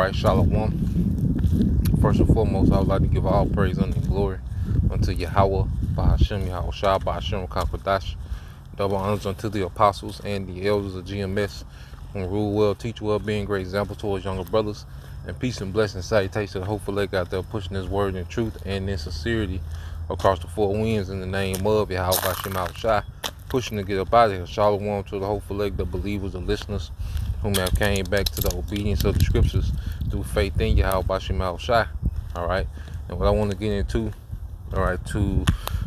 right, Shalom. First and foremost, I would like to give all praise and glory unto Yahweh, Bahashem, Yahweh Shah, Bahashem, Kakwadash. Double honors unto the apostles and the elders of GMS, who rule well, teach well, being great example towards younger brothers. And peace and blessing, salutation to the hopeful leg out there pushing this word in truth and in sincerity across the four winds in the name of Yahweh Bahashem, Yahweh Shah, pushing to get up out of here. Shalom to the hopeful leg, the believers, the listeners, whom have came back to the obedience of the scriptures through faith in Yahweh Bahashem, Yahweh Shah. All right, and what I want to get into, all right, to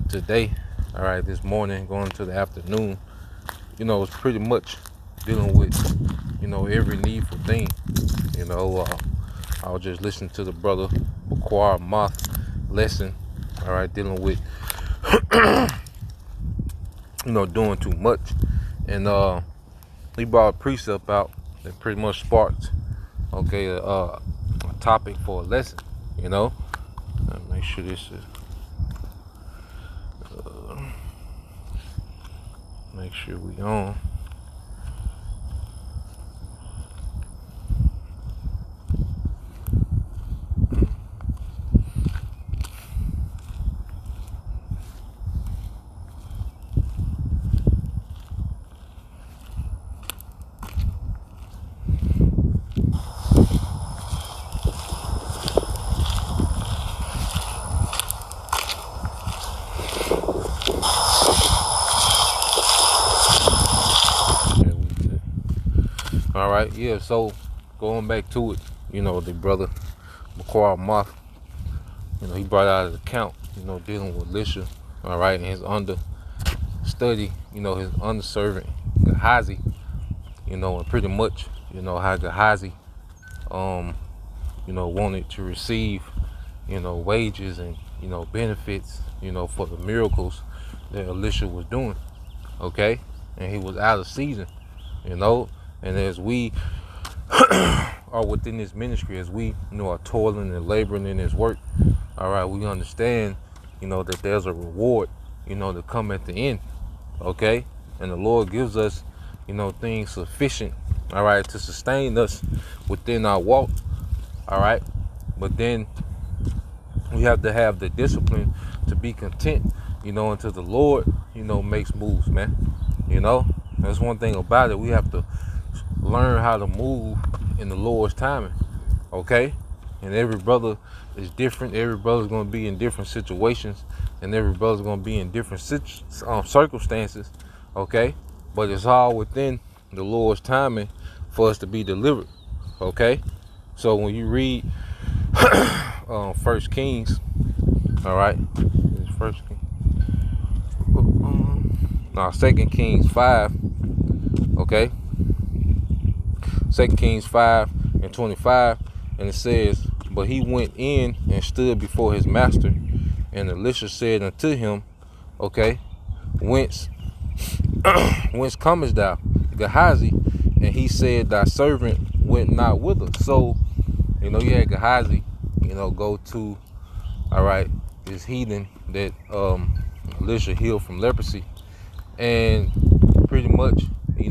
today, all right, this morning going to the afternoon, it's pretty much dealing with, every needful thing. I was just listening to the brother Baquar Moth lesson, all right, dealing with, doing too much. And he brought a precept out that pretty much sparked, a topic for a lesson, Make sure this is, make sure we on. All right, yeah, so going back to it, the brother Baquar Moth, he brought out his account, dealing with Lisha, all right, and his understudy, his underservant, Gehazi, and pretty much, how Gehazi, wanted to receive, wages and, benefits, for the miracles that Elisha was doing, okay, and he was out of season, and as we are within this ministry, as we, are toiling and laboring in his work, all right, we understand, that there's a reward, to come at the end, okay? And the Lord gives us, things sufficient, all right, to sustain us within our walk, all right? But then we have to have the discipline to be content, until the Lord, makes moves, man. That's one thing about it. We have to learn how to move in the Lord's timing, okay? And every brother is different. Every brother's going to be in different situations, and every brother's going to be in different circumstances, okay? But it's all within the Lord's timing for us to be delivered, okay? So when you read First Kings, all right, First Kings, Second Kings 5, okay? 2 Kings 5 and 25, and it says, but he went in and stood before his master, and Elisha said unto him, okay, whence comest thou, Gehazi? And he said, thy servant went not with us. So, you had Gehazi, go to, all right, this heathen that Elisha healed from leprosy, and pretty much, he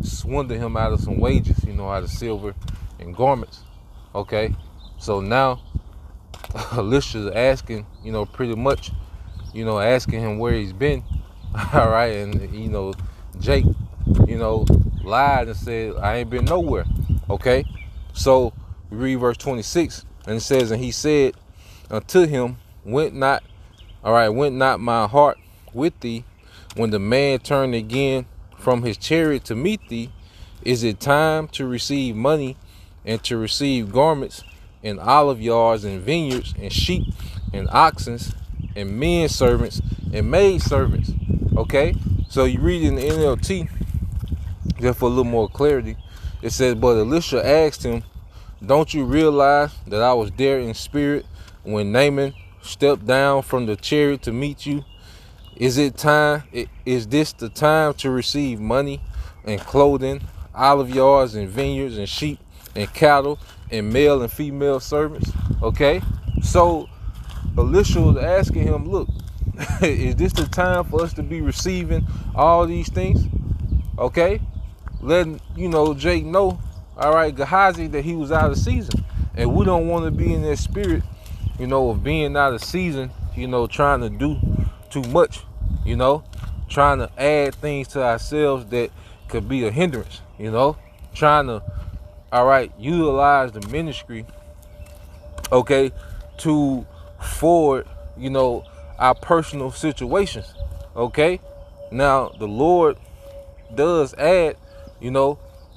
swindled him out of some wages, out of silver and garments, okay? So now Elisha's asking, pretty much, asking him where he's been, all right? And, Jake, lied and said, I ain't been nowhere, okay? So we read verse 26, and it says, and he said unto him, went not my heart with thee when the man turned again from his chariot to meet thee? Is it time to receive money and to receive garments and olive yards and vineyards and sheep and oxen and men servants and maid servants? Okay, so you read in the NLT, just for a little more clarity, it says, but Elisha asked him, don't you realize that I was there in spirit when Naaman stepped down from the chariot to meet you? Is this the time to receive money and clothing, olive yards and vineyards and sheep and cattle and male and female servants? Okay, so Elisha was asking him, look, is this the time for us to be receiving all these things? Okay, letting Jake know, all right, Gehazi, that he was out of season. And we don't want to be in that spirit, of being out of season, trying to do too much, trying to add things to ourselves that could be a hindrance, trying to, all right, utilize the ministry, okay, to forward, our personal situations, okay? Now, the Lord does add,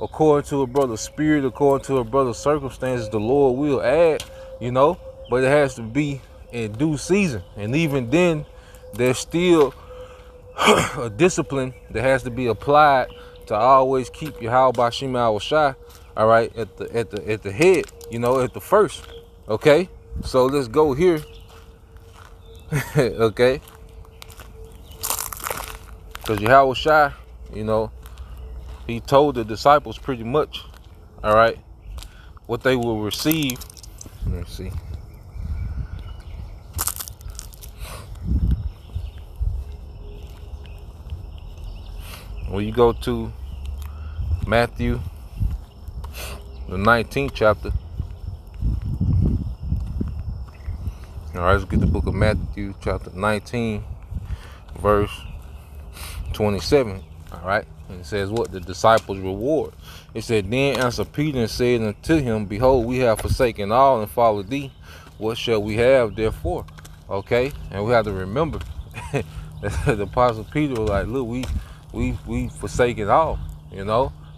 according to a brother's spirit, according to a brother's circumstances, the Lord will add, but it has to be in due season. And even then, there's still a discipline that has to be applied to always keep Yahweh Bashim Al Shai, all right, at the head, at the first. Okay? So let's go here. Okay? Because Yahweh Shai, he told the disciples pretty much, all right, what they will receive. Let me see. When you go to Matthew, the 19th chapter. All right, let's get the book of Matthew, chapter 19, verse 27. All right, and it says what? The disciples' reward. It said, then answered Peter and said unto him, behold, we have forsaken all and followed thee. What shall we have therefore? Okay, and we have to remember the apostle Peter was like, look, we forsaken all,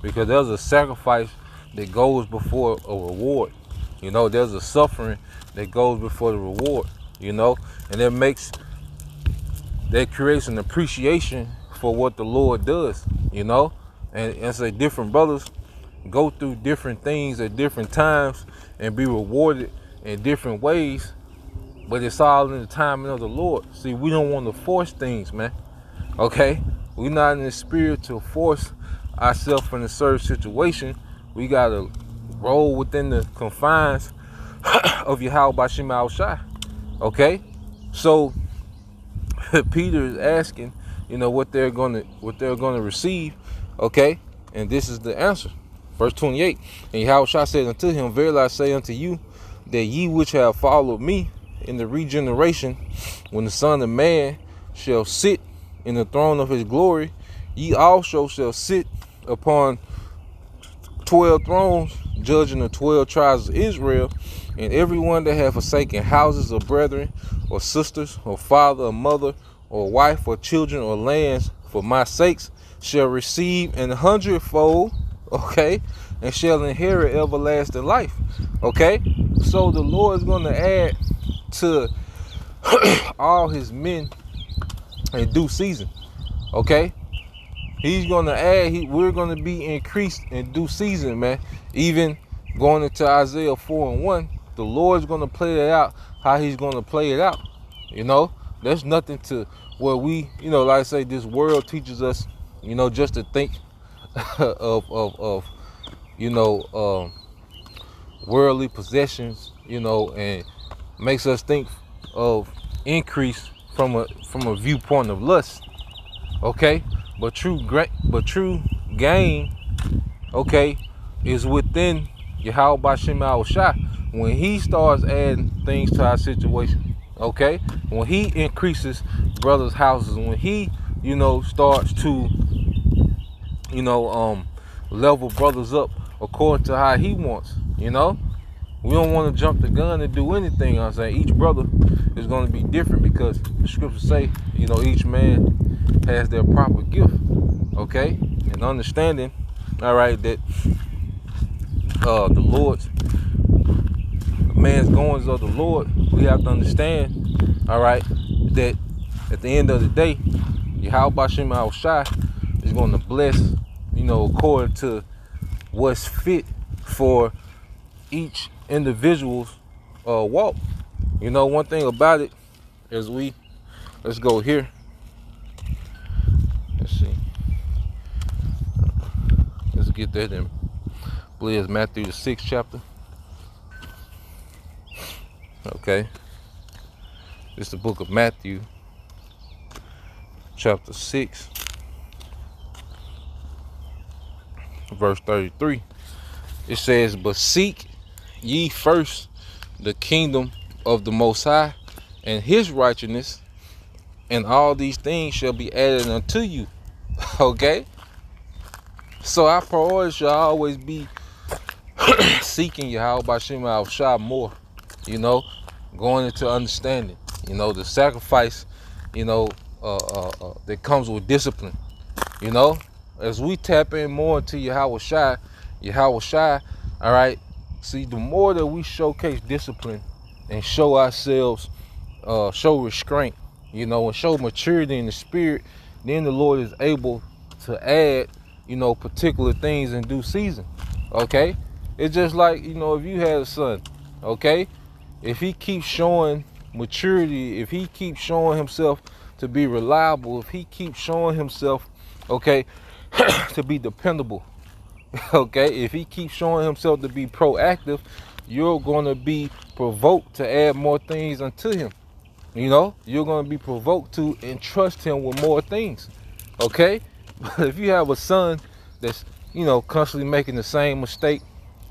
because there's a sacrifice that goes before a reward. There's a suffering that goes before the reward, and that creates an appreciation for what the Lord does, and say different brothers go through different things at different times and be rewarded in different ways, but it's all in the timing of the Lord. See, we don't want to force things, man. Okay? We're not in the spirit to force ourselves in a certain situation. We got to roll within the confines of Yahweh Bashim Al Shai. Okay? So Peter is asking, what they're gonna receive. Okay? And this is the answer. Verse 28. And Yahweh Shai said unto him, verily I say unto you, that ye which have followed me in the regeneration, when the Son of Man shall sit in the throne of his glory, ye also shall sit upon 12 thrones, judging the 12 tribes of Israel. And everyone that hath forsaken houses or brethren, or sisters, or father, or mother, or wife, or children, or lands, for my sakes, shall receive an 100-fold, okay, and shall inherit everlasting life. Okay, so the Lord is going to add to all his men in due season. Okay, he's going to add. We're going to be increased in due season, man. Even going into Isaiah 4:1, the Lord's going to play it out how he's going to play it out. There's nothing to where we, like I say, this world teaches us, just to think of worldly possessions, and makes us think of increase from a viewpoint of lust. Okay, but true gain, okay, is within Yahweh Bashim Al Shai. When he starts adding things to our situation, okay, when he increases brothers' houses, when he, starts to, level brothers up according to how he wants, we don't want to jump the gun and do anything. I'm saying each brother is going to be different, because the scriptures say, each man has their proper gift, okay, and understanding, all right, that the Lord's man's goings of the Lord, we have to understand, all right, that at the end of the day, Yahweh Bashim Al Shai is going to bless, according to what's fit for each individual's walk. One thing about it is let's go here. Let's see. Let's get that in. I believe it's Matthew the 6th chapter. Okay. It's the book of Matthew, chapter 6, verse 33. It says, but seek ye first the kingdom of the Most High and his righteousness, and all these things shall be added unto you. Okay? So our priority should always be seeking Yahweh Bashim al Shah more, going into understanding, the sacrifice, that comes with discipline, as we tap in more into Yahweh Shai, all right, see, the more that we showcase discipline and show ourselves, show restraint, and show maturity in the spirit, then the Lord is able to add, particular things in due season. Okay? It's just like, if you had a son, okay? If he keeps showing maturity, if he keeps showing himself to be reliable, if he keeps showing himself, okay, to be dependable, okay, if he keeps showing himself to be proactive, you're going to be provoked to add more things unto him. You're going to be provoked to entrust him with more things, okay? But if you have a son that's, constantly making the same mistake,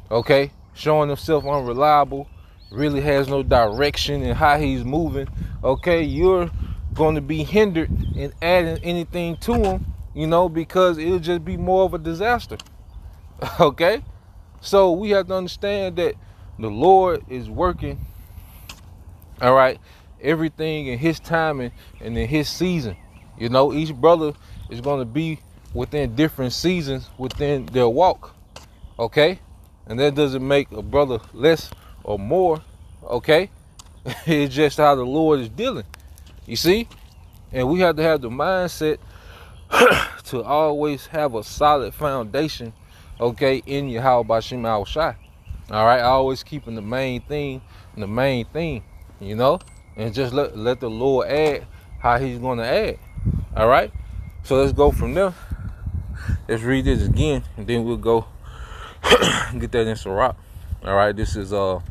okay, showing himself unreliable, really has no direction in how he's moving, okay, you're going to be hindered in adding anything to him, because it'll just be more of a disaster. Okay? So we have to understand that the Lord is working, all right, everything in his timing and in his season. Each brother is going to be within different seasons within their walk. Okay? And that doesn't make a brother less or more. Okay? It's just how the Lord is dealing. You see? And we have to have the mindset to always have a solid foundation, okay, in Yahweh Bashim al Shai. All right, always keeping the main thing, and just let the Lord add how he's going to add. All right, so let's go from there. Let's read this again, and then we'll go get that in Sirach. All right, this is the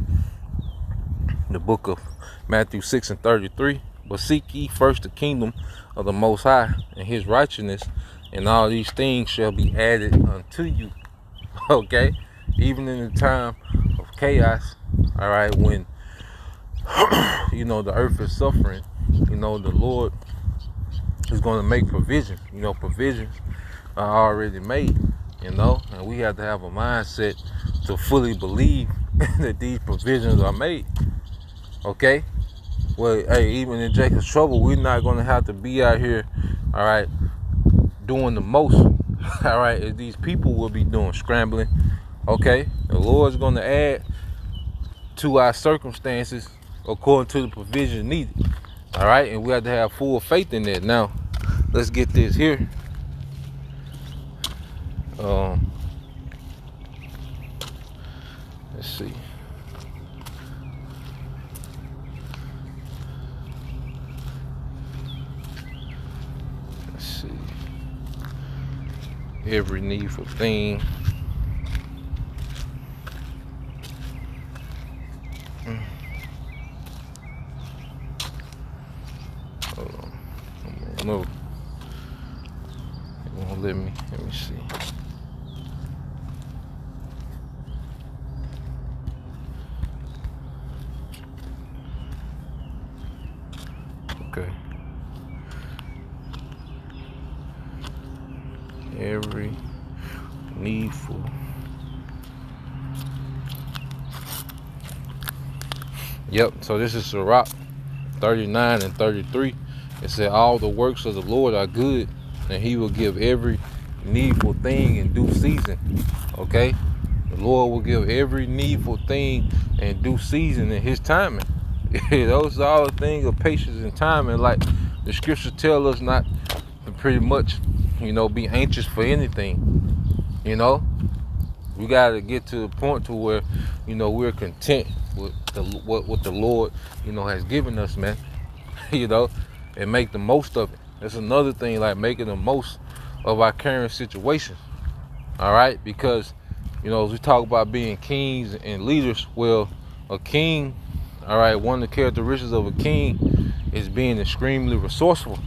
book of Matthew 6:33. But seek ye first the kingdom of the Most High and his righteousness, and all these things shall be added unto you. Okay? Even in the time of chaos, all right, when, the earth is suffering, the Lord is going to make provision. Provisions are already made, and we have to have a mindset to fully believe that these provisions are made. Okay? Well, hey, even in Jacob's trouble, we're not going to have to be out here, all right, doing the most, all right, as these people will be doing, scrambling. Okay? The Lord's going to add to our circumstances according to the provision needed. All right? And we have to have full faith in that. Now, let's get this here. Let's see. Every needful thing. Hold on. No. It won't let me. Let me see. Okay. Every needful. Yep, so this is Sirach 39 and 33. It said, all the works of the Lord are good, and he will give every needful thing in due season. Okay? The Lord will give every needful thing in due season in his timing. Those are all the things of patience and timing. Like the scriptures tell us not to pretty much, be anxious for anything. We got to get to the point to where, we're content with what the Lord, has given us, man. And make the most of it. That's another thing, like making the most of our current situations. All right, because as we talk about being kings and leaders, well, a king, all right, one of the characteristics of a king is being extremely resourceful.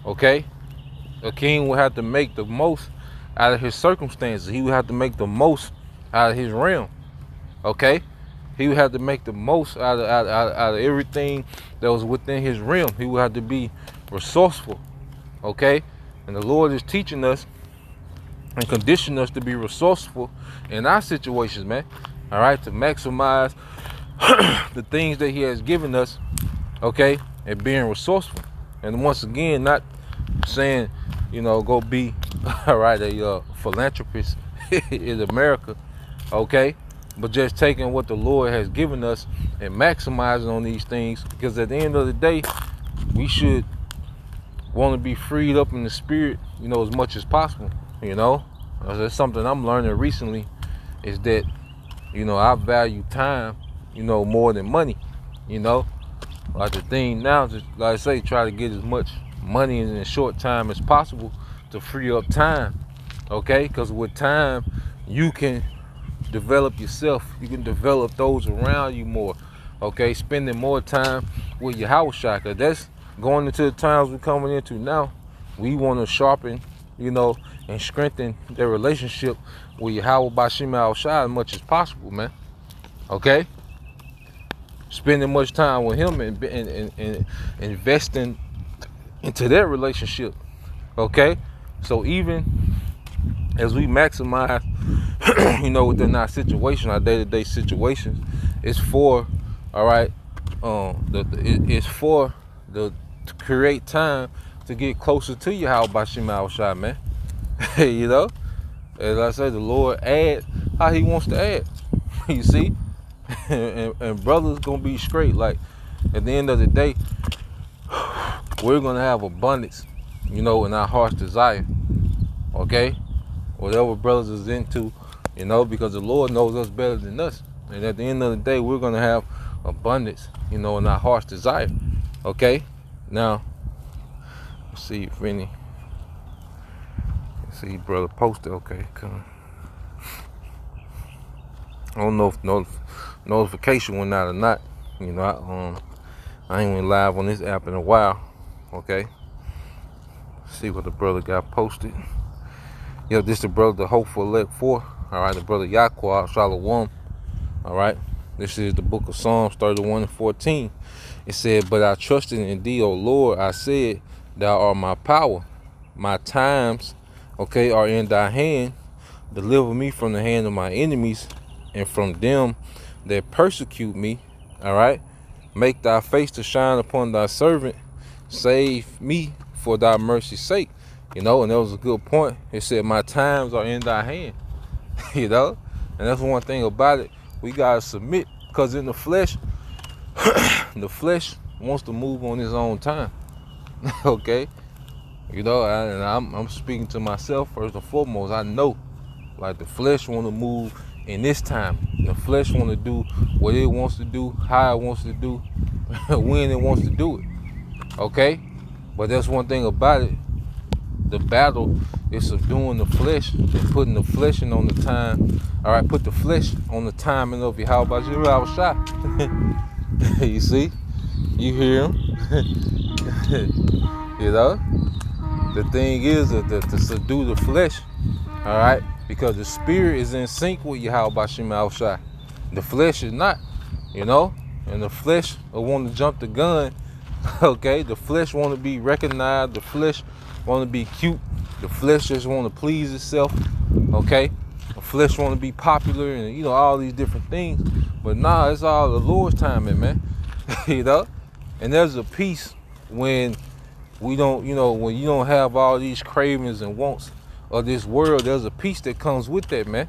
Okay, a king will have to make the most out of his circumstances. He will have to make the most out of his realm. Okay, he would have to make the most out of everything that was within his realm. He would have to be resourceful. Okay, and the Lord is teaching us and conditioning us to be resourceful in our situations, man. All right, to maximize the things that he has given us. Okay, and being resourceful. And once again, not saying, go be all right, a philanthropist in America. Okay, but just taking what the Lord has given us and maximizing on these things, because at the end of the day, we should want to be freed up in the spirit, as much as possible. That's something I'm learning recently, is that, I value time, more than money. Like the thing now, just like I say, try to get as much money in a short time as possible to free up time. Okay, because with time, you can develop yourself. You can develop those around you more. Okay, spending more time with your house shaka. That's going into the times we're coming into now. We want to sharpen, and strengthen their relationship with Yahweh Bashim Al Shai as much as possible, man. Okay, spending much time with him and investing into their relationship. Okay, so even as we maximize, within our situation, our day-to-day situations, it's for, all right, it's for to create time to get closer to Yahweh Bashim Al Shai, man. As I say, the Lord adds how he wants to add. You see, and brothers gonna be straight. Like, at the end of the day, we're gonna have abundance, in our heart's desire. Okay, whatever brothers is into, because the Lord knows us better than us. And at the end of the day, we're gonna have abundance, in our heart's desire. Okay, now let's see if any. See, brother posted. Okay, come. I don't know if notification went out or not. I ain't went live on this app in a while. Okay, see what the brother got posted. This the brother, the hopeful elect 4. All right, the brother Yahweh Shalom. All right, this is the book of Psalms 31:14. It said, "But I trusted in thee, O Lord. I said, thou art my power. My times, okay, are in thy hand. Deliver me from the hand of my enemies and from them that persecute me." All right, make thy face to shine upon thy servant. Save me for thy mercy's sake. And that was a good point. It said, my times are in thy hand. And that's one thing about it. We gotta submit, because in the flesh, the flesh wants to move on its own time. Okay, and I'm speaking to myself first and foremost. I know, like, the flesh want to move in this time. The flesh want to do what it wants to do, how it wants to do, when it wants to do it. Okay, but that's one thing about it. The battle is subduing the flesh and putting the flesh in on the time. All right, put the flesh on the timing of Yahweh Bashim Al Shai. You see, you hear him. The thing is to subdue the flesh. All right, because the spirit is in sync with Yahweh Bashim Al Shai. The flesh is not, and the flesh will want to jump the gun. Okay, the flesh want to be recognized. The flesh want to be cute. The flesh just want to please itself. Okay, the flesh want to be popular, and all these different things. But nah, it's all the Lord's timing, man. And there's a peace when we don't, when you don't have all these cravings and wants of this world. There's a peace that comes with that, man.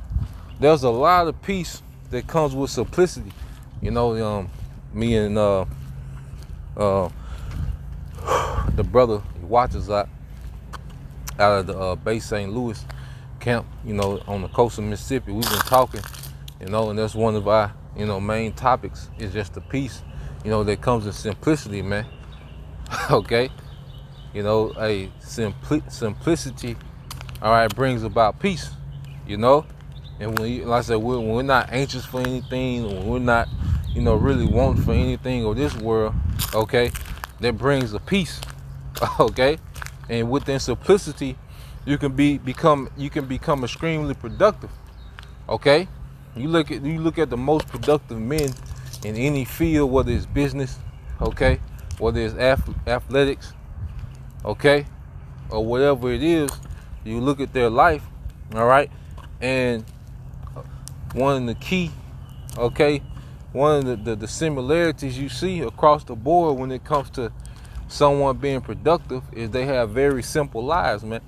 There's a lot of peace that comes with simplicity. Me and the brother he watches out of the Bay St. Louis camp, on the coast of Mississippi. We've been talking, and that's one of our, main topics, is just the peace, that comes in simplicity, man. Okay, simplicity, all right, brings about peace, and when, like I said, when we're not anxious for anything, when we're not, really wanting for anything of this world, okay, that brings a peace. Okay, and within simplicity, you can become extremely productive. Okay, You look at the most productive men in any field, whether it's business, okay, whether it's athletics, okay, or whatever it is. You look at their life, all right, and one of the key, okay, one of the similarities you see across the board when it comes to someone being productive is they have very simple lives, man.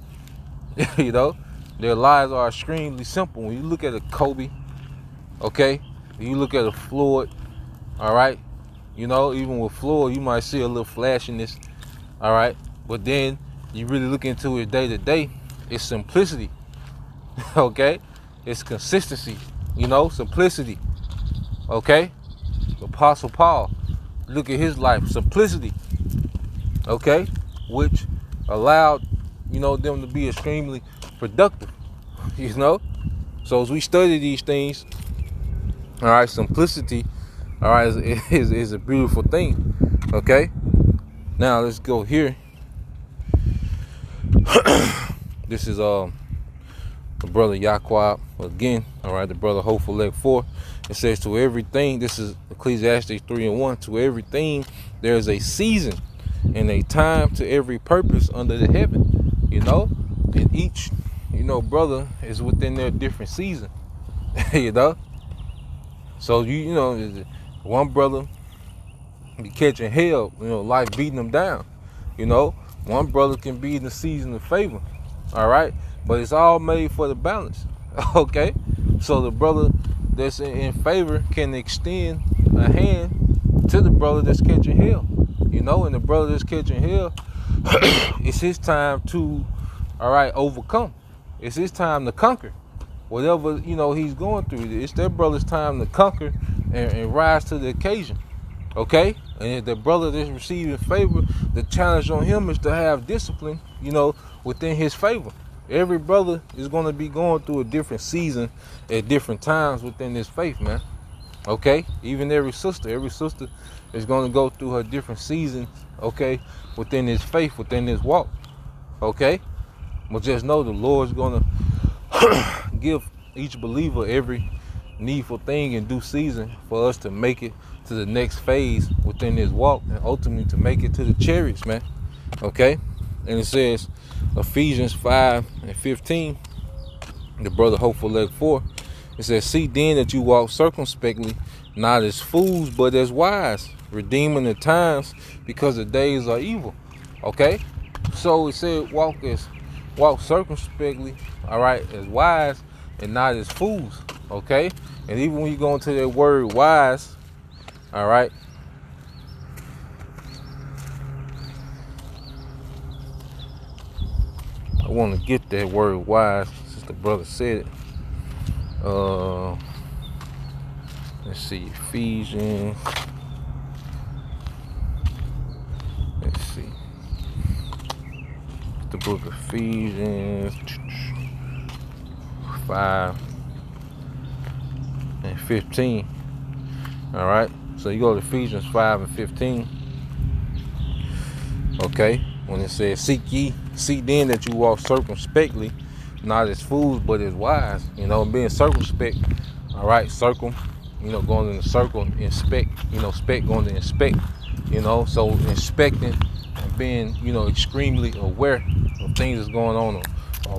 You know, their lives are extremely simple. When you look at a Kobe, okay, you look at a Floyd, all right, you know, even with Floyd, you might see a little flashiness, all right, but then you really look into it day to day, it's simplicity, okay, it's consistency, you know, simplicity, okay. Apostle Paul, look at his life, simplicity, okay, which allowed, you know, them to be extremely productive, you know. So as we study these things, all right, simplicity, all right, is a beautiful thing, okay. Now let's go here. This is the brother Yaquab again, all right, the brother Hopeful Leg 4. It says, to everything, this is Ecclesiastes 3:1, to everything there is a season and a time to every purpose under the heaven, you know, and each, you know, brother is within their different season, you know. So you know, one brother be catching hell, you know, life beating them down, you know. One brother can be in the season of favor, all right, but it's all made for the balance, okay. So the brother that's in favor can extend a hand to the brother that's catching hell, you know, and the brother that's catching hell, it's his time to, all right, overcome. It's his time to conquer whatever, you know, he's going through. It's that brother's time to conquer and rise to the occasion, okay. And if the brother that's receiving favor, the challenge on him is to have discipline, you know, within his favor. Every brother is going to be going through a different season at different times within this faith, man. Okay? Even every sister is going to go through her different seasons, okay, within this faith, within this walk. Okay? But just know the Lord's going to give each believer every needful thing in due season for us to make it to the next phase within this walk and ultimately to make it to the chariots, man. Okay? And it says, Ephesians 5:15, the brother Hopeful Leg 4, it says, see then that you walk circumspectly, not as fools, but as wise, redeeming the times, because the days are evil. Okay? So it said walk circumspectly, all right, as wise and not as fools. Okay? And even when you go into that word wise, all right, I want to get that word wise since the brother said it. Let's see, Ephesians. Let's see. The book of Ephesians 5:15. All right. So you go to Ephesians 5:15. Okay. When it says, see then that you walk circumspectly, not as fools, but as wise. You know, being circumspect. All right, circle, you know, going in the circle, inspect, you know, spec going to inspect, you know, so inspecting and being, you know, extremely aware of things that's going on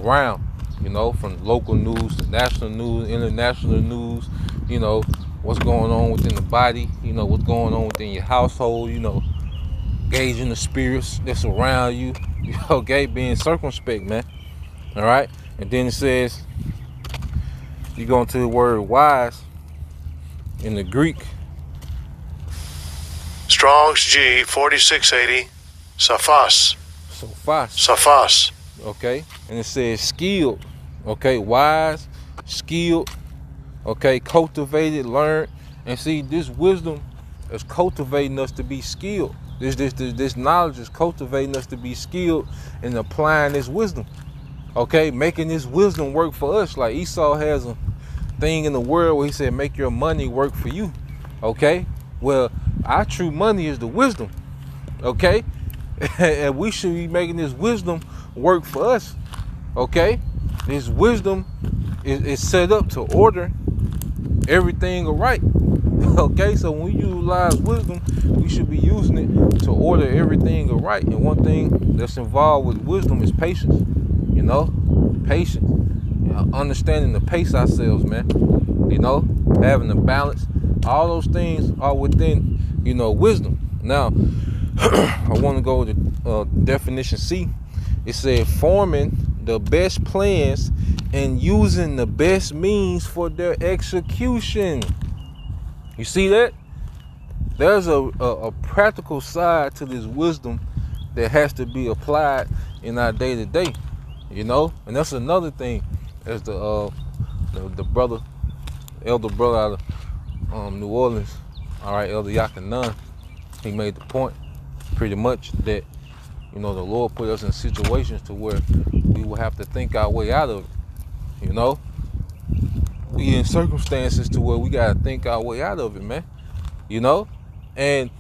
around, you know, from local news to national news, international news, you know, what's going on within the body, you know, what's going on within your household, you know, gauging the spirits that's around you, okay, being circumspect, man. All right, and then it says, you go into the word wise in the Greek. Strong's G 4680, Sophos. Sophos. Okay, and it says skilled. Okay, wise, skilled. Okay, cultivated, learned, and see, this wisdom is cultivating us to be skilled. This knowledge is cultivating us to be skilled in applying this wisdom. Okay, making this wisdom work for us. Like Esau has a thing in the world where he said, make your money work for you. Okay, well, our true money is the wisdom. Okay, and we should be making this wisdom work for us. Okay, this wisdom is set up to order everything right. Okay, so when we utilize wisdom, we should be using it to order everything right. And one thing that's involved with wisdom is patience. You know, patience, understanding to pace ourselves, man. You know, having a balance. All those things are within, wisdom. Now, I want to go to definition C. It said forming the best plans and using the best means for their execution. You see that? There's a practical side to this wisdom that has to be applied in our day-to-day, and that's another thing, as the elder brother out of New Orleans, all right, Elder Yakanan, he made the point pretty much that the Lord put us in situations to where we will have to think our way out of it. We in circumstances to where we gotta think our way out of it, man. And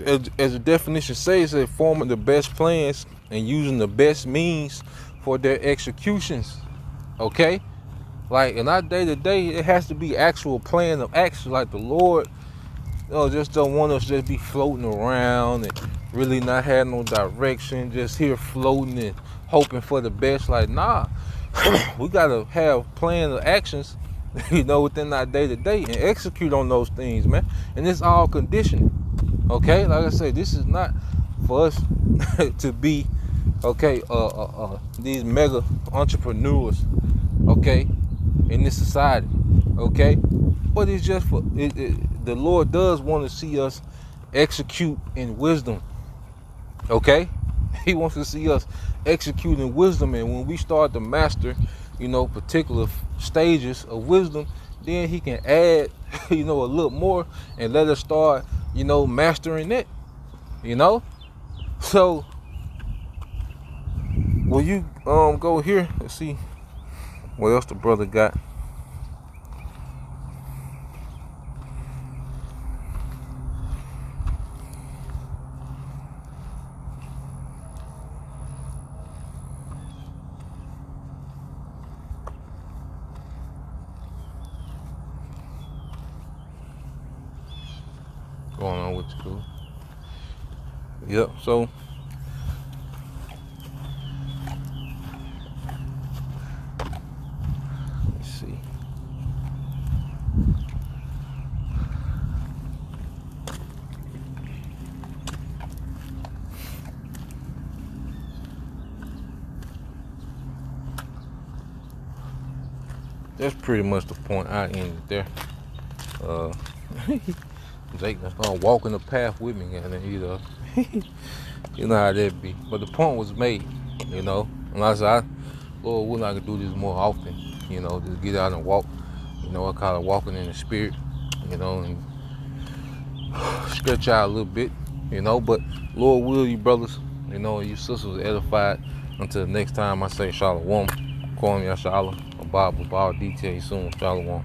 as the definition says, that forming the best plans and using the best means for their executions. Okay, like in our day-to-day, it has to be actual plan of action. Like the Lord, just don't want us just be floating around and really not have no direction, just here floating and hoping for the best. Like, nah, we gotta have plan of actions, within our day-to-day and execute on those things, man. And it's all conditioning. Okay, like I said, this is not for us to be, these mega entrepreneurs, okay, in this society, okay. But it's just for the Lord does want to see us execute in wisdom, okay. He wants to see us execute in wisdom, and when we start to master, particular stages of wisdom, then He can add, a little more, and let us start, mastering it, So, when you go here, let's see what else the brother got. Going on with you. Yep, so let's see. That's pretty much the point I ended there. Jake walking the path with me, and you know how that be. But the point was made, and I said, Lord, we're not gonna do this more often, just get out and walk, I call it walking in the spirit, and stretch out a little bit, but Lord will you brothers, and you sisters edified. Until next time, I say shalom, call me Ashala, Bob, details soon, shalom.